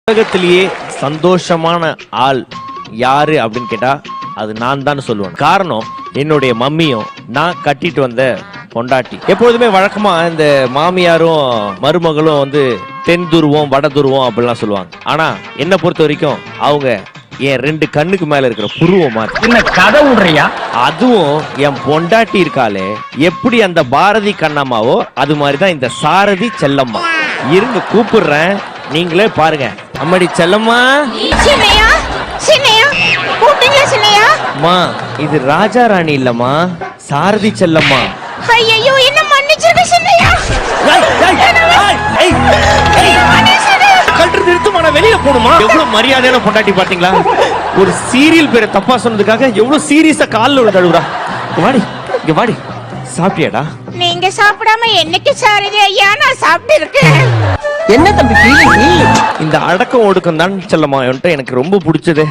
உலகத்திலேயே சந்தோஷமான ஆள் யாரு அப்படின்னு கேட்டா அது நான் தான் சொல்லுவேன். காரணம் என்னுடைய மம்மியும் நான் கட்டிட்டு வந்த பொண்டாட்டி. எப்பொழுதுமே வழக்கமா இந்த மாமியாரும் மருமகளும் வந்து தென் துருவம் வட துருவம் அப்படிலாம் சொல்லுவாங்க. ஆனா என்ன பொறுத்த வரைக்கும் அவங்க என் 2 கண்ணுக்கு மேல இருக்கிற புருவம் மாதிரி கதை விடுறியா. அதுவும் என் பொண்டாட்டி இருக்காளே, எப்படி அந்த பாரதி கண்ணம்மாவோ அது மாதிரிதான் இந்த சாரதி செல்லம்மா. இருங்க கூப்பிடுறேன், நீங்களே பாருங்க. அம்மாடி செல்லம்மா. சின்னையா சின்னையா கூப்பிட்டீங்களா சின்னையா? அம்மா இது ராஜா ராணி இல்லம்மா, சாரதி செல்லம்மா. ஐயோ என்ன மன்னிச்சிருங்க சின்னையா. கல்று நிறுத்துமா, நான் வெளியில போணுமா? எவ்வளவு மரியாதையான பொண்டாட்டி பாத்தீங்களா? ஒரு சீரியல் பேரை தப்பா சொன்னதுக்காக எவ்வளவு சீரியஸா கால்ல விட தழுவுறா. வாடி இங்க வாடி. சாப்பிட்டியாடா? நீங்க சாப்பிடாம என்னைக்கு சாரதி ஐயா நான் சாப்பிட்டு இருக்கேன். என்ன தம்பி இந்த அடக்கம் ஒடுக்கம் தான் செல்லம்மா என்கிட்ட எனக்கு ரொம்ப பிடிச்சது.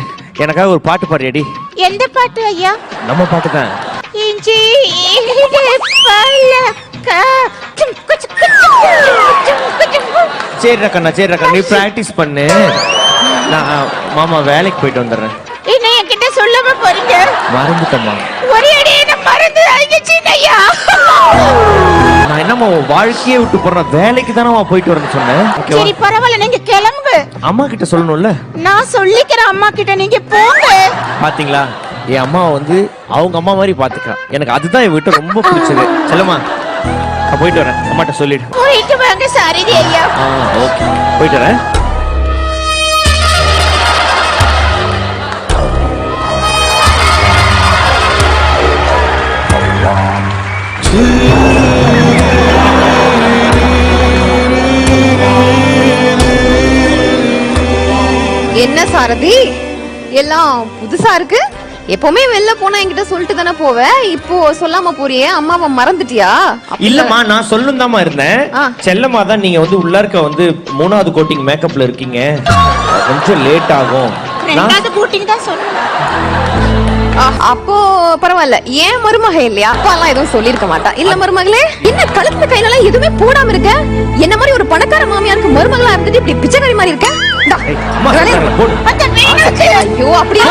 எனக்காக ஒரு பாட்டு பாடியடி. எந்த பாட்டு ஐயா? நம்ம பாட்டு தான். இஞ்சி சரிடா கண்ணா, சரிடா கண்ணா, நீ பிராக்டிஸ் பண்ணு. நான் மாமா வேலைக்கு போயிட்டு வந்துடுறேன். என்ன என்கிட்ட சொல்லாம போறீங்க? மறந்துட்டம்மா. ஒரே அடியே நான் மறந்து சின்னையா. நான் என்னம்மா வாழ்க்கையே விட்டு போறேன், வேலைக்கு தானே போயிட்டு வரேன்னு சொன்னேன். சரி பரவாயில்ல, நீங்க கிளம்புங்க. அம்மா கிட்ட சொல்லணும்ல. நான் சொல்லிக்கிறேன் அம்மா கிட்ட, நீங்க போங்க. பாத்தீங்களா, என் அம்மா வந்து அவங்க அம்மா மாதிரி பாத்துக்கா. எனக்கு அதுதான் என் வீட்டை ரொம்ப பிடிச்சது. செல்லம்மா நான் போயிட்டு வரேன், அம்மாட்ட சொல்லிடு. போயிட்டு வாங்க சாரதி ஐயா. ஓகே போயிட்டு வரேன். என்ன சாரதி எல்லாம் புதுசா இருக்கு? எப்பவுமே வெளில போனா என்கிட்ட சொல்லிட்டு தானே போவ, இப்போ சொல்லாம போறியே, அம்மாவை மறந்துட்டியா? இல்லம்மா நான் சொல்லணும் தாமா இருந்தேன். செல்லம்மா தான் நீங்க வந்து உள்ளார்க்க வந்து 3வது கோட்டிங் மேக்கப்ல இருக்கீங்க, கொஞ்சம் லேட் ஆகும். 2வது கோட்டிங் தான் சொன்னேன். அப்போ பரவாயில்ல, ஏன் மருமக இல்லையா? அப்பா எல்லாம் எதுவும் சொல்லிருக்க மாட்டா. இல்ல மருமகளே, என்ன கழுத்து கையில எதுவுமே போடாம இருக்க? என்ன மாதிரி ஒரு பணக்கார மாமியாருக்கு மருமகளா இருந்துட்டு இப்படி பிச்சைக்காரி மாதிரி இருக்க? ஐயோ அப்படியே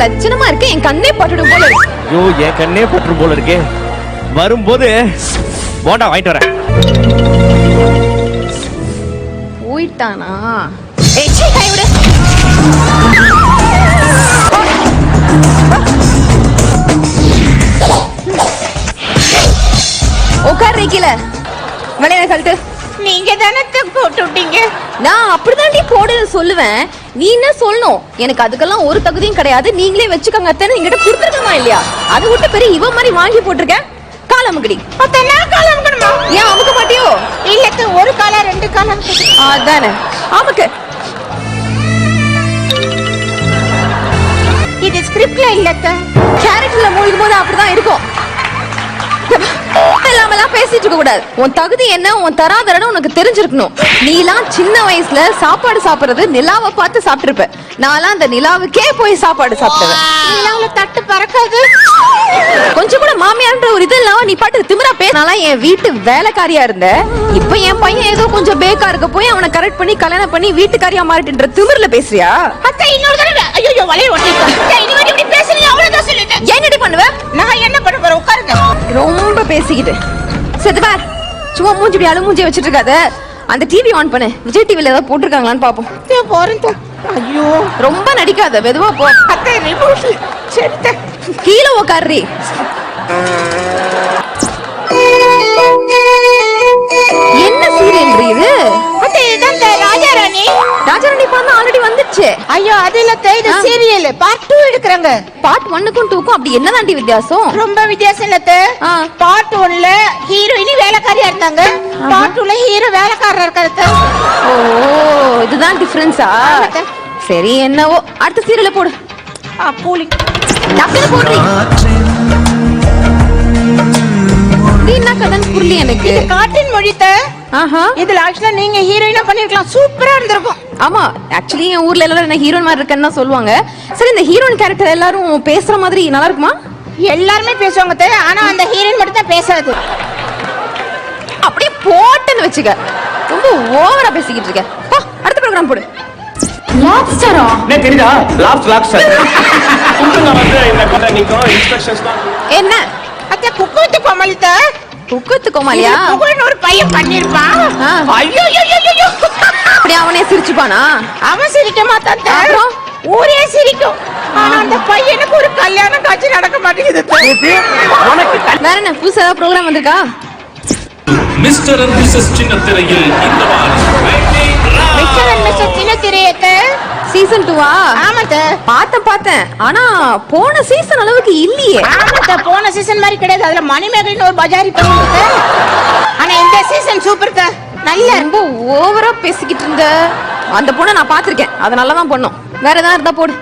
லட்சணமா இருக்கு, என் கண்ணே பட்டுடும் போல இருக்கு. ஐயோ என் கண்ணே பட்டுடும் போல இருக்கே. வரும்போது போண்டா வாங்கிட்டு வரேன். போயிட்டானா? உட்கார் கீழே, விளையாட கழட்டு. நீங்க தானே போட்டு விட்டீங்க. நான் அப்படிதாண்டி போடு சொல்லுவேன், நீ என்ன சொல்லணும்? எனக்கு அதுக்கெல்லாம் ஒரு தகுதியும் கிடையாது. நீங்களே வச்சுக்கோங்க அத்தனை, என்கிட்ட கொடுத்துருக்கணுமா இல்லையா? அதை விட்டு பெரிய இவ மாதிரி வாங்கி போட்டிருக்கேன். கால் அமுக்கடி. கால் அமுக்கணுமா? ஏன் அமுக்க மாட்டியோ? இல்ல ஒரு காலா 2 காலா அதானே அமுக்கு. இது ஸ்கிரிப்ட்ல இல்லத்த, கேரக்டர்ல மூழ்கும் போது அப்படிதான் இருக்கும். எல்லாம் பேசிட்டு இருக்க கூடாது. உன் தகுதி என்ன, உன் தராதரன்னு உனக்கு தெரிஞ்சிருக்கணும். நீலாம் சின்ன வயசுல சாப்பாடு சாப்பிடுறது நிலாவை பார்த்து சாப்பிட்டுருப்ப. நான்லாம் அந்த நிலாவுக்கே போய் சாப்பாடு சாப்பிடுவேன். நிலாவுல தட்டு பறக்காது. கொஞ்சம் கூட மாமியார்ன்ற ஒரு இது இல்லாம நீ பாட்டு திமிரா பேசினாலாம் என் வீட்டு வேலைக்காரியா இருந்த. இப்ப என் பையன் ஏதோ கொஞ்சம் பேக்கா இருக்க போய் அவனை கரெக்ட் பண்ணி கல்யாணம் பண்ணி வீட்டுக்காரியா மாறிட்டுன்ற திமிர்ல பேசுறியா? அத்தை இன்னொரு தடவை ஐயோ வளைய ஒட்டிட்டா. இனிமே இப்படி பேசுறீங்க, அவ்வளவுதான் சொல்லிட்டேன். என்னடி பண்ணுவ? நான் என்ன பண்ண போறேன்? உட்காருங்க. ரொம்ப பேசிக்கிட்டு செத்துப்பா. சும்மா மூஞ்சி இப்படி அழு மூஞ்சி வச்சிட்டு இருக்காத. அந்த டிவி ஆன் பண்ணு, விஜய் டிவில ஏதாவது போட்டிருக்காங்களான்னு பாப்போம். போறேன். ஐயோ ரொம்ப நடிக்காத, மெதுவா போ. அத்தை ரிமோட் செத்த. கீழே உட்காருறி. என்ன சீரியல் இது? அத்தை இதான் ராஜா ராணி. ராஜா ராணி படம் ஆல்ரெடி வந்துச்சு. ஐயோ அது இல்ல, இது சீரியல் பார்ட் 2 எடுக்கறாங்க. பார்ட் 1க்கும் 2க்கும் அப்படி என்னதாண்டி வித்தியாசம்? ரொம்ப வித்தியாசம் இல்ல. பார்ட் 1ல ஹீரோயினி வேலைக்காரியா இருந்தாங்க, பார்ட் 2ல ஹீரோ வேலைக்காரரா இருக்காரு. ஓ இதுதான் டிஃபரன்ஸா? சரி என்னவோ, அடுத்த சீரியல போடு. பூலி டக்குனு போடுறீ. என்ன கதைன்னு புரியல எனக்கு. காட்டின் மொழித்த. இதுல ஆக்சுவலா நீங்க ஹீரோயினா பண்ணிருக்கலாம், சூப்பரா இருந்திருக்கும். ஆமா ஆக்சுவலி என் ஊர்ல எல்லாரும் என்ன ஹீரோயின் மாதிரி இருக்கேன்னு தான் சொல்லுவாங்க. சரி இந்த ஹீரோயின் கேரக்டர் எல்லாரும் பேசுற மாதிரி நல்லா இருக்குமா? எல்லாருமே பேசுவாங்க, ஆனா அந்த ஹீரோயின் மட்டும் தான் பேசாது. அப்படியே போட்டு இல்லன்னு வச்சுக்க. ரொம்ப ஓவரா பேசிக்கிட்டு இருக்க. போ அடுத்த ப்ரோகிராம் போடு. லாப்ஸ்டரா? என்ன தெரியுதா? லாப்ஸ்டர். குக்குங்க வந்து இந்த கதை நீங்க இன்ஸ்ட்ரக்ஷன்ஸ் தான். என்ன? அத்த குக்குத்து கோமலிட்ட. குக்குத்து கோமாலியா? குக்குன்னு ஒரு பையன் பண்ணிருப்பான். ஐயோ ஐயோ ஐயோ. அப்படி அவனே சிரிச்சுப்பானா? அவன் சிரிக்க மாட்டான். அப்புறம் ஊரே சிரிக்கும். ஆனா அந்த பையனுக்கு ஒரு கல்யாண காட்சி நடக்க மாட்டேங்குது. உனக்கு வேற என்ன புதுசா ஏதாவது ப்ரோகிராம் வந்திருக்கா? மிஸ்டர் அண்ட் மிஸ்ஸஸ் சின்னத்திரையில் இந்த வாரம் மிஸ்டர் அண்ட் மிஸ்ஸஸ் சின்னத்திரையத்த சீசன் 2வா? ஆமாட்ட. பார்த்தேன். ஆனா போன சீசன் அளவுக்கு இல்லையே. ஆமாட்ட, போன சீசன் மாதிரி கிடையாது. அதுல மணிமேகலின் ஒரு பஜாரி பையன் இருக்கு. ஆனா இந்த சீசன் சூப்பர் தான். நல்ல ரொம்ப ஓவரா பேசிக்கிட்டு இருந்த அந்த பொண்ணை நான் பாத்திருக்கேன். அது நல்லா தான் பண்ணும். வேற ஏதாவது இருந்தா போடு.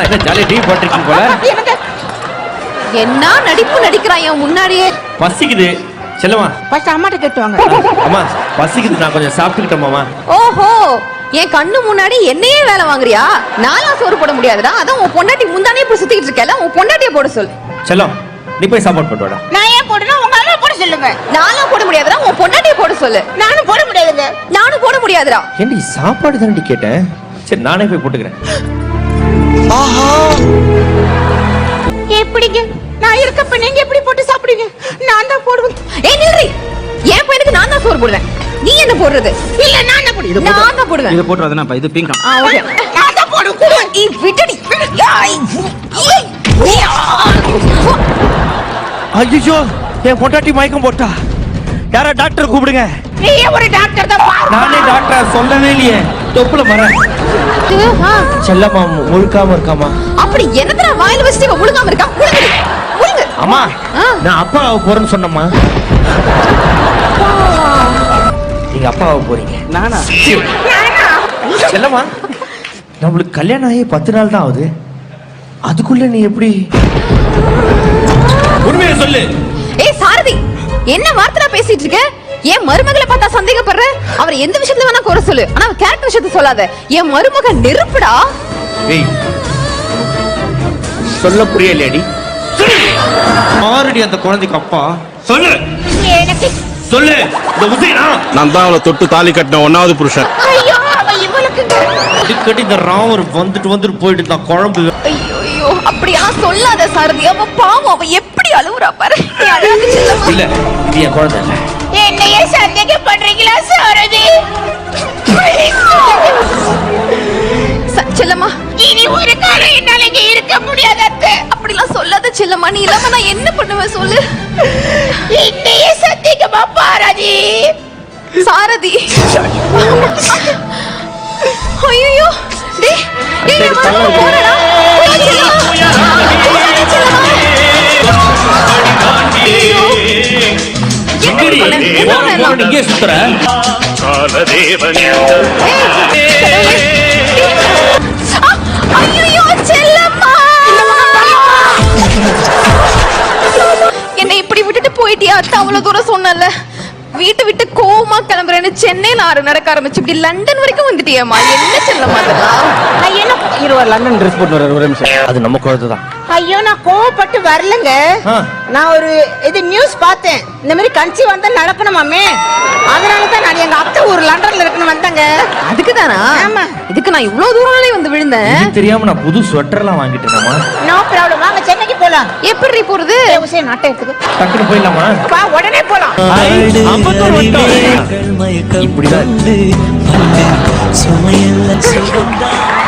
என்ன ஜாலியா டிவி போட்டுருக்கீங்க போல. எனக்கு என்ன நடிப்பு நடிக்கிறான் என் முன்னாடியே. பசிக்குது செல்லமா. ஃபர்ஸ்ட் அம்மாட்ட கேட்டுவாங்க. அம்மா பசிக்குது, நான் கொஞ்சம் சாப்பிட்டுக்கிட்டோமாமா. ஓஹோ, என் கண்ணு முன்னாடி என்னையே வேலை வாங்குறியா? நானா சோறு போட முடியாதுடா. அதான் உன் பொண்டாட்டி முந்தானே போய் சுத்திக்கிட்டு இருக்கல, உன் பொண்டாட்டியை போட சொல்லு. செல்லம் நீ போய் சாப்பாடு போட்டு வாடா. நான் ஏன் போடணும்? உங்க அம்மா போட சொல்லுங்க. நானும் போட முடியாதுடா, உன் பொண்டாட்டியை போட சொல்லு. நானும் போட முடியாதுங்க. நானும் போட முடியாதுடா. ஏண்டி சாப்பாடு தானடி கேட்டேன். சரி நானே போய் போட்டுக்கிறேன். எப்படிங்க நான் இருக்கப்ப நீங்க எப்படி போட்டு சாப்பிடுவீங்க? நான் தான் போடுவேன். ஏய் நில்றி, என் பையனுக்கு நான் தான் சோறு போடுவேன். நீ என்ன போடுறது? இல்ல நான் தான் போடுவேன். நான் தான் போடுவேன். இத போட்றதுனா இது பிங்கா. ஓகே, நான் தான் போடுவேன். நீ விட்டடி. ஐயோ என் பொண்டாட்டி மயக்கம் போட்டா. யாரா டாக்டர் கூப்பிடுங்க. நீயே ஒரு டாக்டர் தான் பாரு. நானே டாக்டர் சொல்லவே இல்லையே. தொப்புல மரம் செல்லம்மா முழுக்காம இருக்காமா. அப்படி என்னடா வாயில வச்சிட்டு இவ முழுகாம இருக்கா? முழுங்கு முழுங்கு. அம்மா நான் அப்பா ஆக போறேன்னு சொன்னம்மா. நீங்க அப்பா ஆக போறீங்க. நானா? செல்லம்மா நம்மளுக்கு கல்யாணம் ஆகி 10 நாள் தான் ஆகுது. அதுக்குள்ள நீ எப்படி? உண்மையை சொல்லு. ஏய் சாரதி, என்ன வார்த்தை பேசிட்டு இருக்க? என் மருமகளை பார்த்தா சந்தேகப்படுற? அவர் எந்த விஷயத்துல வேணா குறை சொல்லு, ஆனா கேரக்டர் விஷயத்தை சொல்லாத. என் மருமக நெருப்புடா. ஏய் சொல்ல புரியலையடி. ஆல்ரெடி அந்த குழந்தைக்கு அப்பா. சொல்லு எனக்கு சொல்லு. இந்த உசைனா நான் தான் அவளை தொட்டு தாலி கட்டின 1வது புருஷன். ஐயோ அவ இவளுக்கு அடிக்கடி இந்த ராமர் வந்துட்டு போயிட்டு தான் குழம்பு. ஐயோ ஐயோ, அப்படியெல்லாம் சொல்லாத சாரதி. அவ பாவம், அவ எப்படி அழுவுறா பாரு. நீ அழாத செல்லம்மா. இல்ல இது என் குழந்தை இல்ல. என்னையே சந்தேகப்படுறீங்களா சாரதி? செல்லம்மா, இனி ஒரு காலம் என்னால இங்க இருக்க முடியாது அத்தை. அப்படிலாம் சொல்லாத செல்லம்மா. நீ இல்லாம நான் என்ன பண்ணுவேன் சொல்லு. என்னையே சந்தேகமா பாராதி. சாரதி. ஐயோ டேய் டேய் என் மருமக போறடா. இங்கே சுத்துற. ஐயோ செல்லம்மா, என்னை இப்படி விட்டுட்டு போயிட்டியா? அத்தை அவ்வளவு தூரம் சொன்னல. வீட்டு விட்டு கோவமா கிளம்புறேன்னு சென்னையில 6 நடக்க ஆரம்பிச்சு இப்படி லண்டன் வரைக்கும் வந்துட்டியம்மா. என்ன செல்லம்மா அதெல்லாம்? ஐயோ இருவர் லண்டன் ட்ரெஸ் போட்டு வர ஒரு நிமிஷம். அது நம்ம குழந்தை தான். ஐயோ நான் கோவப்பட்டு வரலங்க. நான் ஒரு இது நியூஸ் பார்த்தேன். இந்த மாதிரி கன்சீவ் வந்தா நடக்கணுமாமே. அதனால தான் நான் எங்க அத்தை ஊர் லண்டன்ல இருக்குன்னு வந்தேங்க. அதுக்கு தானா? ஆமா. இதுக்கு நான் இவ்வளவு தூரம்ல வந்து விழுந்தேன். இது தெரியாம நான் புது ஸ்வெட்டர்லாம் வாங்கிட்டேனம்மா. நோ ப்ராப்ளம், வாங்க சென்னைக்கு போலாம். எப்படி போறது? உசே நாட்டை எடுத்துக்கு. டக்குனு போயிடலாமா? வா உடனே போலாம். இப்படிதான் சுமையல்ல சுகம்தான்